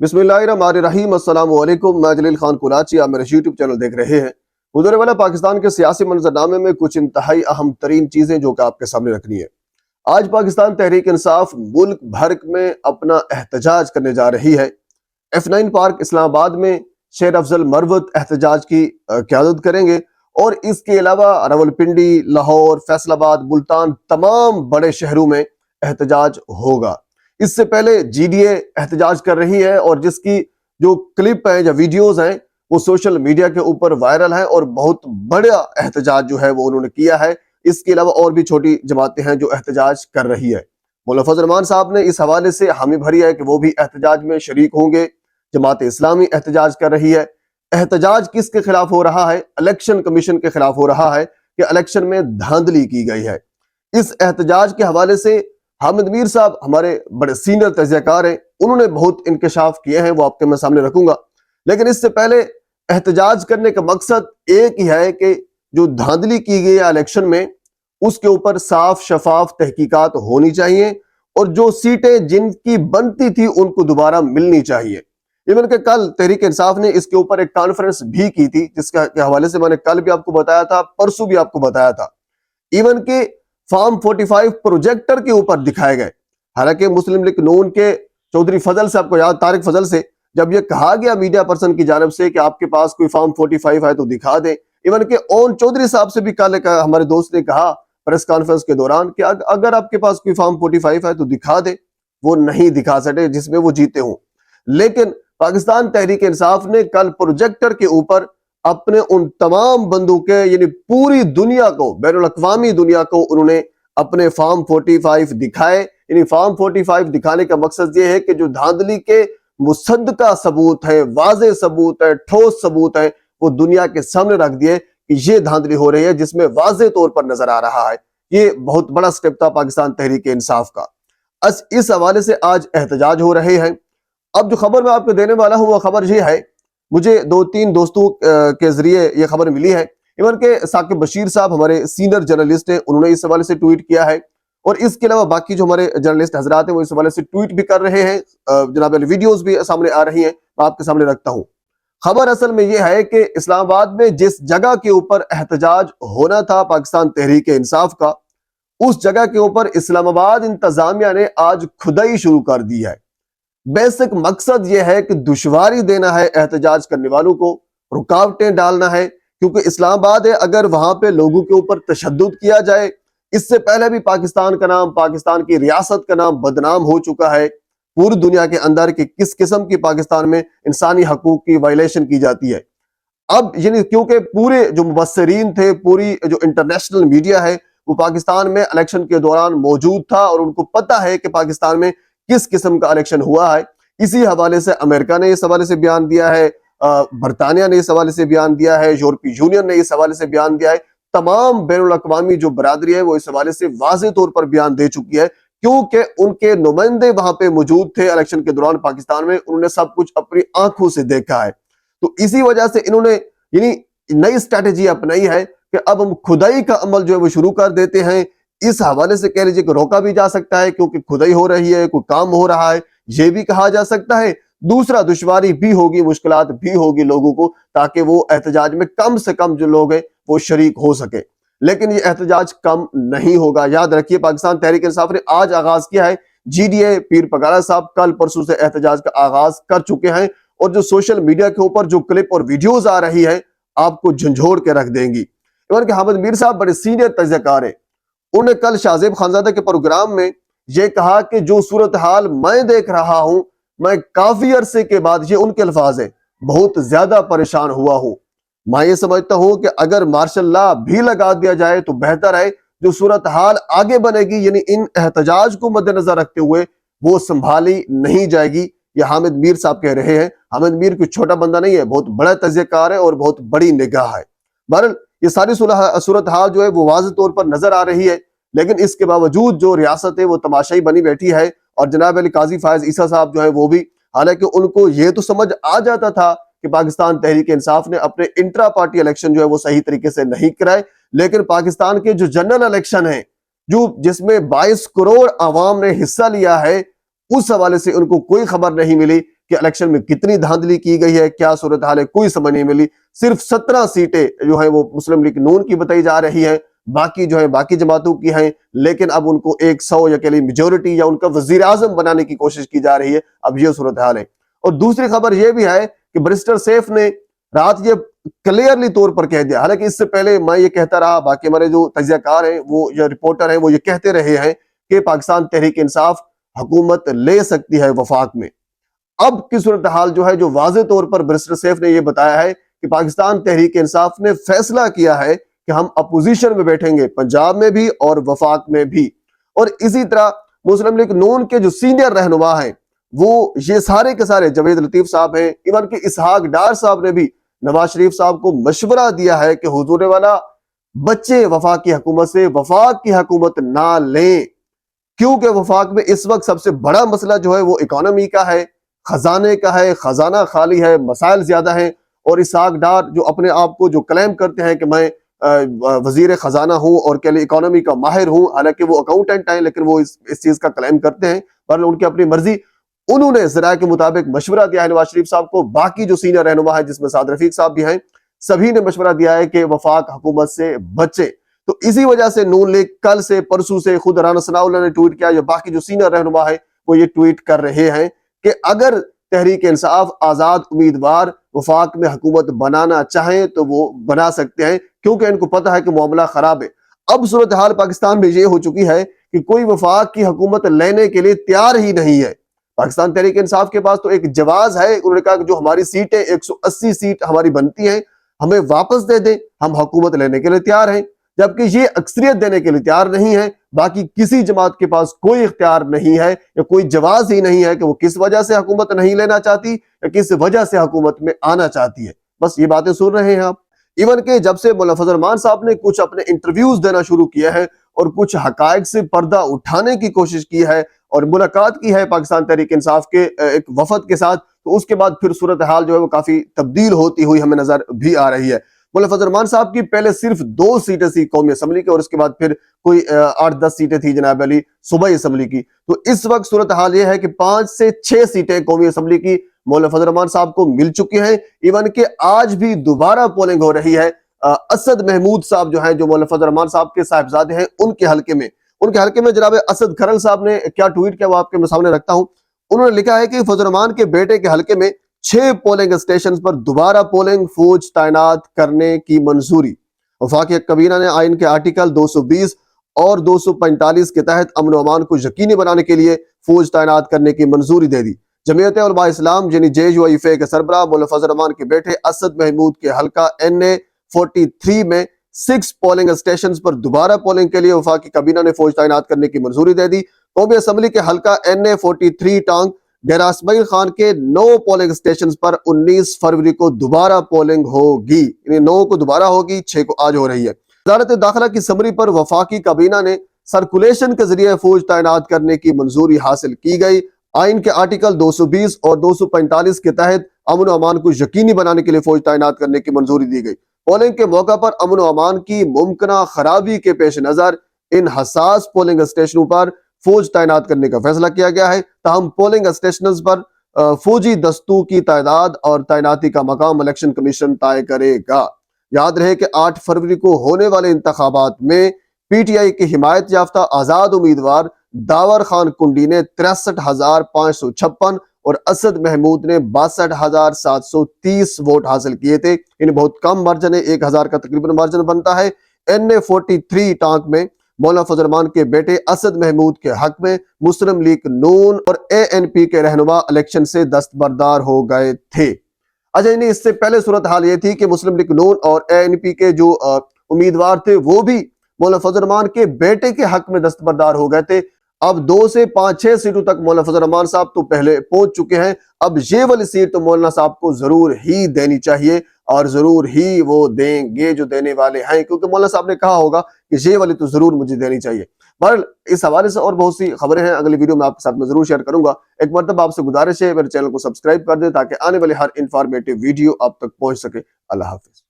बिस्मिल्लाहिर्रहमानिर्रहीम। अस्सलाम वालेकुम। मैं जलील खान कुराची, आप मेरे यूट्यूब चैनल देख रहे हैं। गुज़रे वाला पाकिस्तान के सियासी मंजरनामे में कुछ इंतहाई अहम तरीन चीज़ें जो कि आपके सामने रखनी है। आज पाकिस्तान तहरीक इंसाफ मुल्क भर में अपना एहतजाज करने जा रही है। F9 पार्क इस्लामाबाद में शेर अफजल मरवत एहतजाज की क़यादत करेंगे और इसके अलावा रावलपिंडी, लाहौर, फैसलाबाद, मुल्तान तमाम बड़े शहरों में एहतजाज होगा। इससे पहले GDA एहतजाज कर रही है और जिसकी जो क्लिप है या वीडियोस हैं वो सोशल मीडिया के ऊपर वायरल है और बहुत बड़ा एहतजाज जो है वो उन्होंने किया है। इसके अलावा और भी छोटी जमातें हैं जो एहतजाज कर रही है। मौलाना फजल रहमान साहब ने इस हवाले से हामी भरी है कि वो भी एहतजाज में शरीक होंगे। जमात इस्लामी एहतजाज कर रही है। एहतजाज किसके खिलाफ हो रहा है? इलेक्शन कमीशन के खिलाफ हो रहा है कि इलेक्शन में धांधली की गई है। इस एहतजाज के हवाले से हामिद मीर साहब हमारे बड़े सीनियर तज्ज़ियाकार हैं, उन्होंने बहुत इंकशाफ किए हैं, वो आपके मैं सामने रखूंगा। लेकिन इससे पहले एहतजाज करने का मकसद एक ही है कि जो धांधली की गई है इलेक्शन में उसके ऊपर साफ शफाफ तहकीकात होनी चाहिए और जो सीटें जिनकी बनती थी उनको दोबारा मिलनी चाहिए। इवन के कल तहरीक इंसाफ ने इसके ऊपर एक कॉन्फ्रेंस भी की थी जिसके हवाले से मैंने कल भी आपको बताया था, परसों भी आपको बताया था। इवन के फॉर्म 45 प्रोजेक्टर के ऊपर दिखाए गए। हालांकि मुस्लिम लीग नून के चौधरी फजल से, आपको याद, तारिक फजल से जब ये कहा गया मीडिया पर्सन की जानब से कि आपके पास कोई फॉर्म 45 है तो दिखा दें। इवन के ओन चौधरी साहब से भी कल हमारे दोस्त ने कहा प्रेस कॉन्फ्रेंस के दौरान कि अगर आपके पास कोई फॉर्म 45 है तो दिखा दे। वो नहीं दिखा सके जिसमें वो जीते हों। लेकिन पाकिस्तान तहरीक इंसाफ ने कल प्रोजेक्टर के ऊपर अपने उन तमाम बंदों के यानी पूरी दुनिया को, बैनुल अक़वामी दुनिया को उन्होंने अपने फॉर्म 45 दिखाए। यानी फॉर्म 45 दिखाने का मकसद ये है कि जो धांधली के मुसद्दका सबूत है, वाज़े सबूत है, ठोस सबूत है, वो दुनिया के सामने रख दिए कि ये धांधली हो रही है जिसमें वाज़े तौर पर नजर आ रहा है। ये बहुत बड़ा स्टेप था पाकिस्तान तहरीक इंसाफ का। इस हवाले से आज एहतजाज हो रहे हैं। अब जो खबर मैं आपको देने वाला हूँ वो खबर ये है, मुझे 2-3 दोस्तों के जरिए ये खबर मिली है। इवन के साकिब बशीर साहब हमारे सीनियर जर्नलिस्ट हैं, उन्होंने इस हवाले से ट्वीट किया है और इसके अलावा बाकी जो हमारे जर्नलिस्ट हजरात हैं वो इस हवाले से ट्वीट भी कर रहे हैं। जनाब वीडियोस भी सामने आ रही हैं, मैं आपके सामने रखता हूं। खबर असल में यह है कि इस्लामाबाद में जिस जगह के ऊपर एहतजाज होना था पाकिस्तान तहरीक इंसाफ का, उस जगह के ऊपर इस्लामाबाद इंतजामिया ने आज खुदाई शुरू कर दी है। बेसिक मकसद यह है कि दुश्वारी देना है एहतजाज करने वालों को, रुकावटें डालना है, क्योंकि इस्लामाबाद है, अगर वहां पे लोगों के ऊपर तशद्दुद किया जाए। इससे पहले भी पाकिस्तान का नाम, पाकिस्तान की रियासत का नाम बदनाम हो चुका है पूरी दुनिया के अंदर कि किस किस्म की पाकिस्तान में इंसानी हकूक की वायलेशन की जाती है। अब यानी क्योंकि पूरे जो मुबस्सरीन थे, पूरी जो इंटरनेशनल मीडिया है वो पाकिस्तान में इलेक्शन के दौरान मौजूद था और उनको पता है कि पाकिस्तान में किस किस्म का इलेक्शन हुआ है। इसी हवाले से अमेरिका ने इस हवाले से बयान दिया है, बरतानिया ने इस हवाले से बयान दिया है, यूरोपीय यूनियन ने इस हवाले से बयान दिया है। तमाम बैनुल अक़वामी जो बरादरी है वो इस हवाले से वाज़े तौर पर बयान दे चुकी है, क्योंकि उनके नुमाइंदे वहां पे मौजूद थे इलेक्शन के दौरान पाकिस्तान में, उन्होंने सब कुछ अपनी आंखों से देखा है। तो इसी वजह से इन्होंने यानी नई स्ट्रैटेजी अपनाई है कि अब हम खुदाई का अमल जो है वो शुरू कर देते हैं। इस हवाले से कह लीजिए कि रोका भी जा सकता है क्योंकि खुदाई हो रही है, कोई काम हो रहा है, ये भी कहा जा सकता है। दूसरा, दुश्वारी भी होगी, मुश्किलात भी होगी लोगों को, ताकि वो एहतजाज में कम से कम जो लोग हैं वो शरीक हो सके। लेकिन ये एहतजाज कम नहीं होगा। याद रखिए, पाकिस्तान तहरीक इंसाफ ने आज आगाज किया है। GDA पीर पगारा साहब कल परसों से एहतजाज का आगाज कर चुके हैं और जो सोशल मीडिया के ऊपर जो क्लिप और वीडियोज आ रही है आपको झंझोड़ के रख देंगी। इवन के हामिद मीर साहब बड़े सीनियर तज्ज़ियाकार हैं, उन्होंने कल शाहजेब खानजादा के प्रोग्राम में यह कहा कि जो सूरत हाल मैं देख रहा हूं, मैं काफी अरसे के बाद, ये उनके अल्फाज हैं, बहुत ज्यादा परेशान हुआ हूं। मैं ये समझता हूं कि अगर मार्शल लॉ भी लगा दिया जाए तो बेहतर है। जो सूरत हाल आगे बनेगी यानी इन एहतजाज को मद्देनजर रखते हुए वो संभाली नहीं जाएगी। ये हामिद मीर साहब कह रहे हैं। हामिद मीर कोई छोटा बंदा नहीं है, बहुत बड़ा तज्ज़ियाकार है और बहुत बड़ी निगाह है। बहरहाल ये सारी सूरत हाल जो है वो वाज़ेह तौर पर नजर आ रही है, लेकिन इसके बावजूद जो रियासत है वो तमाशाई बनी बैठी है। और जनाब अली काजी फायज ईसा साहब जो है वो भी, हालांकि उनको ये तो समझ आ जाता था कि पाकिस्तान तहरीक इंसाफ ने अपने इंट्रा पार्टी इलेक्शन जो है वो सही तरीके से नहीं कराए, लेकिन पाकिस्तान के जो जनरल इलेक्शन है जो जिसमें 22 करोड़ आवाम ने हिस्सा लिया है, उस हवाले से उनको कोई खबर नहीं मिली کہ الیکشن میں کتنی دھاندلی کی گئی ہے, کیا صورتحال ہے, کوئی سمجھ نہیں ملی. صرف 17 سیٹیں جو ہیں وہ مسلم لیگ نون کی بتائی جا رہی ہیں, باقی جو ہے باقی جماعتوں کی ہیں, لیکن اب ان کو 100 یا کہ میجورٹی یا ان کا وزیر اعظم بنانے کی کوشش کی جا رہی ہے. اب یہ صورتحال ہے. اور دوسری خبر یہ بھی ہے کہ بیرسٹر سیف نے رات یہ کلیئرلی طور پر کہہ دیا, حالانکہ اس سے پہلے میں یہ کہتا رہا, باقی ہمارے جو تجزیہ کار ہیں وہ یا رپورٹر ہیں وہ یہ کہتے رہے ہیں کہ پاکستان تحریک انصاف حکومت لے سکتی ہے وفاق میں. اب کی صورتحال جو ہے جو واضح طور پر بیرسٹر سیف نے یہ بتایا ہے کہ پاکستان تحریک انصاف نے فیصلہ کیا ہے کہ ہم اپوزیشن میں بیٹھیں گے, پنجاب میں بھی اور وفاق میں بھی. اور اسی طرح مسلم لیگ نون کے جو سینئر رہنما ہیں وہ یہ سارے کے سارے, جاوید لطیف صاحب ہیں, ایون کہ اسحاق ڈار صاحب نے بھی نواز شریف صاحب کو مشورہ دیا ہے کہ حضور والا بچے وفاق کی حکومت سے, وفاق کی حکومت نہ لیں, کیونکہ وفاق میں اس وقت سب سے بڑا مسئلہ جو ہے وہ اکانومی کا ہے, خزانے کا ہے, خزانہ خالی ہے, مسائل زیادہ ہیں. اور اسحاق ڈار جو اپنے آپ کو جو کلیم کرتے ہیں کہ میں وزیر خزانہ ہوں اور کہ اکانومی کا ماہر ہوں, حالانکہ وہ اکاؤنٹنٹ ہیں لیکن وہ اس چیز کا کلیم کرتے ہیں, پر ان کی اپنی مرضی. انہوں نے ذرائع کے مطابق مشورہ دیا ہے نواز شریف صاحب کو, باقی جو سینئر رہنما ہے جس میں سعد رفیق صاحب بھی ہیں, سبھی نے مشورہ دیا ہے کہ وفاق حکومت سے بچے. تو اسی وجہ سے نون لیگ کل سے پرسوں سے خود رانا ثناء اللہ نے ٹویٹ کیا, یا باقی جو سینئر رہنما ہے وہ یہ ٹویٹ کر رہے ہیں کہ اگر تحریک انصاف آزاد امیدوار وفاق میں حکومت بنانا چاہیں تو وہ بنا سکتے ہیں, کیونکہ ان کو پتہ ہے کہ معاملہ خراب ہے. اب صورتحال پاکستان میں یہ ہو چکی ہے کہ کوئی وفاق کی حکومت لینے کے لیے تیار ہی نہیں ہے. پاکستان تحریک انصاف کے پاس تو ایک جواز ہے, انہوں نے کہا کہ جو ہماری سیٹیں 180 سیٹ ہماری بنتی ہیں ہمیں واپس دے دیں, ہم حکومت لینے کے لیے تیار ہیں. جبکہ یہ اکثریت دینے کے لیے تیار نہیں ہے, باقی کسی جماعت کے پاس کوئی اختیار نہیں ہے یا کوئی جواز ہی نہیں ہے کہ وہ کس وجہ سے حکومت نہیں لینا چاہتی یا کس وجہ سے حکومت میں آنا چاہتی ہے. بس یہ باتیں سن رہے ہیں آپ. ایون کہ جب سے مولانا فضل الرحمان صاحب نے کچھ اپنے انٹرویوز دینا شروع کیا ہے اور کچھ حقائق سے پردہ اٹھانے کی کوشش کی ہے اور ملاقات کی ہے پاکستان تحریک انصاف کے ایک وفد کے ساتھ, تو اس کے بعد پھر صورتحال جو ہے وہ کافی تبدیل ہوتی ہوئی ہمیں نظر بھی آ رہی ہے. مولانا فضل الرحمان صاحب کی پہلے صرف 2 سیٹیں تھی قومی اسمبلی کی, اور اس کے بعد پھر کوئی 8-10 سیٹیں تھی جناب علی صوبائی اسمبلی کی. تو اس وقت صورتحال یہ ہے کہ 5 سے 6 سیٹیں قومی اسمبلی کی مولانا فضل الرحمان صاحب کو مل چکی ہیں. ایون کہ آج بھی دوبارہ پولنگ ہو رہی ہے. اسد محمود صاحب جو ہیں, جو مولانا فضل الرحمان صاحب کے صاحبزادے ہیں, ان کے حلقے میں جناب اسد کھرل صاحب نے کیا ٹویٹ کیا وہ آپ کے سامنے رکھتا ہوں. انہوں نے لکھا ہے کہ فضل الرحمان کے بیٹے کے حلقے میں 6 پولنگ اسٹیشنز پر دوبارہ پولنگ فوج تعینات کرنے کی منظوری. وفاقی کابینہ نے آئین کے آرٹیکل 220 اور 245 کے تحت امن و امان کو یقینی بنانے کے لیے فوج تعینات کرنے کی منظوری دے دی. جمعیت علماء اسلام یعنی JUIFA کے سربراہ مولانا فضل الرحمان کے بیٹے اسد محمود کے حلقہ NA 43 میں 6 پولنگ اسٹیشنز پر دوبارہ پولنگ کے لیے وفاقی کابینہ نے فوج تعینات کرنے کی منظوری دے دی. قومی اسمبلی کے حلقہ NA 43 ٹانگ ڈیرہ اسماعیل خان کے 9 پولنگ اسٹیشنز پر 19 فروری کو دوبارہ پولنگ ہوگی, یعنی 9 کو دوبارہ ہوگی, 6 کو آج ہو رہی ہے. وزارت داخلہ کی سمری پر وفاقی کابینہ نے سرکولیشن کے ذریعے فوج تعینات کرنے کی منظوری حاصل کی گئی. آئین کے آرٹیکل 220 اور 245 کے تحت امن و امان کو یقینی بنانے کے لیے فوج تعینات کرنے کی منظوری دی گئی. پولنگ کے موقع پر امن و امان کی ممکنہ خرابی کے پیش نظر ان حساس پولنگ اسٹیشنوں پر فوج تعینات کرنے کا فیصلہ کیا گیا ہے. تاہم پولنگ اسٹیشنز پر فوجی دستوں کی تعداد اور تعیناتی کا مقام الیکشن کمیشن طے کرے گا. یاد رہے کہ 8 فروری کو ہونے والے انتخابات میں PTI کی حمایت یافتہ آزاد امیدوار داور خان کنڈی نے 63,556 اور اسد محمود نے 62,730 ووٹ حاصل کیے تھے. انہیں بہت کم مارجن ہے, 1,000 کا تقریباً مارجن بنتا ہے. NA 43 ٹانک میں مولانا فضل الرحمان کے بیٹے اسد محمود کے حق میں مسلم لیگ نون اور ANP کے رہنما الیکشن سے دستبردار ہو گئے تھے. اچھا, اس سے پہلے صورتحال یہ تھی کہ مسلم لیگ نون اور ANP کے جو امیدوار تھے وہ بھی مولانا فضل الرحمان کے بیٹے کے حق میں دستبردار ہو گئے تھے. اب 2 سے 5-6 سیٹوں تک مولانا فضل الرحمان صاحب تو پہلے پہنچ چکے ہیں. اب یہ والی سیٹ تو مولانا صاحب کو ضرور ہی دینی چاہیے اور ضرور ہی وہ دیں گے جو دینے والے ہیں, کیونکہ مولانا صاحب نے کہا ہوگا کہ یہ والی تو ضرور مجھے دینی چاہیے. بہرحال اس حوالے سے اور بہت سی خبریں ہیں, اگلی ویڈیو میں آپ کے ساتھ میں ضرور شیئر کروں گا. ایک مرتبہ آپ سے گزارش ہے میرے چینل کو سبسکرائب کر دیں تاکہ آنے والے ہر انفارمیٹیو ویڈیو آپ تک پہنچ سکے. اللہ حافظ.